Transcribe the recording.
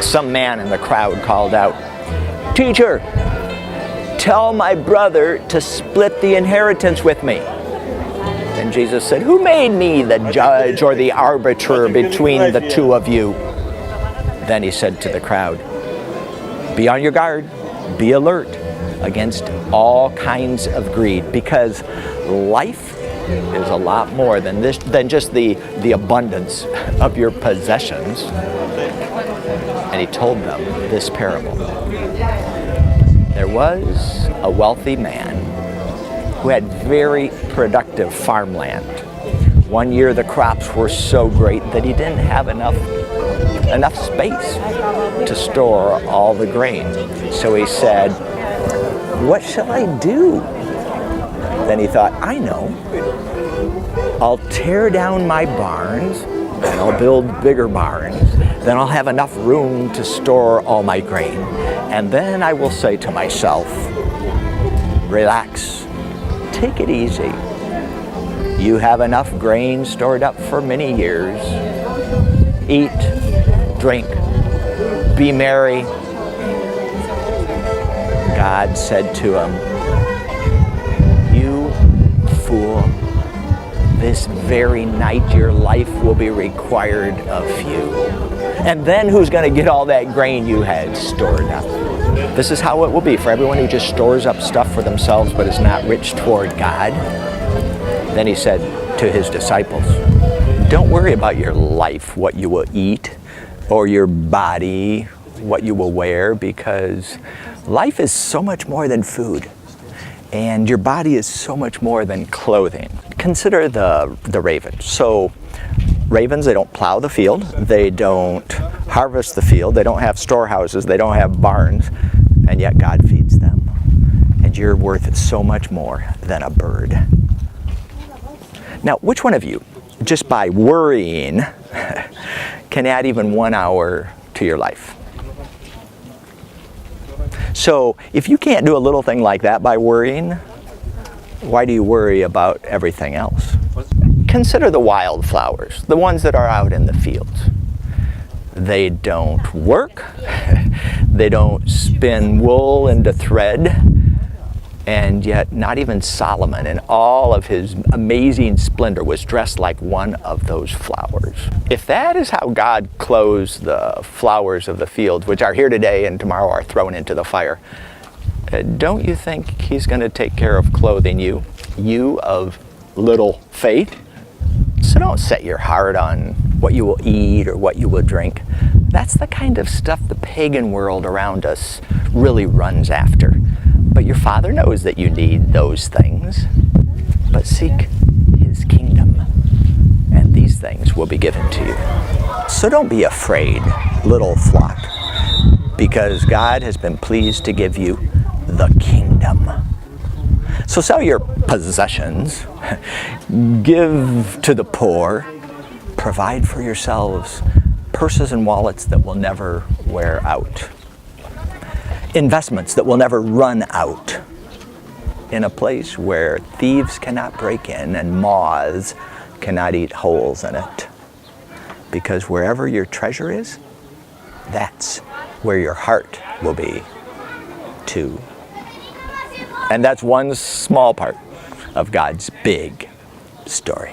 some man in the crowd called out, "Teacher, tell my brother to split the inheritance with me." And Jesus said, "Who made me the judge or the arbiter between the two of you?" Then he said to the crowd, "Be on your guard, be alert against all kinds of greed, because life is a lot more than just the abundance of your possessions." And he told them this parable. There was a wealthy man who had very productive farmland. One year the crops were so great that he didn't have enough space to store all the grain. So he said, "What shall I do?" Then he thought, "I know. I'll tear down my barns and I'll build bigger barns. Then I'll have enough room to store all my grain. And then I will say to myself, relax, take it easy. You have enough grain stored up for many years. Eat, drink, be merry." God said to him, "You fool, this very night your life will be required of you. And then who's going to get all that grain you had stored up?" This is how it will be for everyone who just stores up stuff for themselves but is not rich toward God. Then he said to his disciples, "Don't worry about your life, what you will eat, or your body, what you will wear, because life is so much more than food, and your body is so much more than clothing. Consider the ravens. So ravens, they don't plow the field, they don't harvest the field, they don't have storehouses, they don't have barns, and yet God feeds them. And you're worth so much more than a bird." Now, which one of you, just by worrying, can add even 1 hour to your life? So if you can't do a little thing like that by worrying, why do you worry about everything else? Consider the wildflowers, the ones that are out in the fields. They don't work, they don't spin wool into thread, and yet not even Solomon in all of his amazing splendor was dressed like one of those flowers. If that is how God clothes the flowers of the field, which are here today and tomorrow are thrown into the fire, don't you think he's going to take care of clothing you, you of little faith? So don't set your heart on what you will eat or what you will drink. That's the kind of stuff the pagan world around us really runs after. But your Father knows that you need those things. But seek His kingdom, and these things will be given to you. So don't be afraid, little flock, because God has been pleased to give you the kingdom. So sell your possessions, give to the poor, provide for yourselves purses and wallets that will never wear out, investments that will never run out, in a place where thieves cannot break in and moths cannot eat holes in it. Because wherever your treasure is, that's where your heart will be too. And that's one small part of God's big story.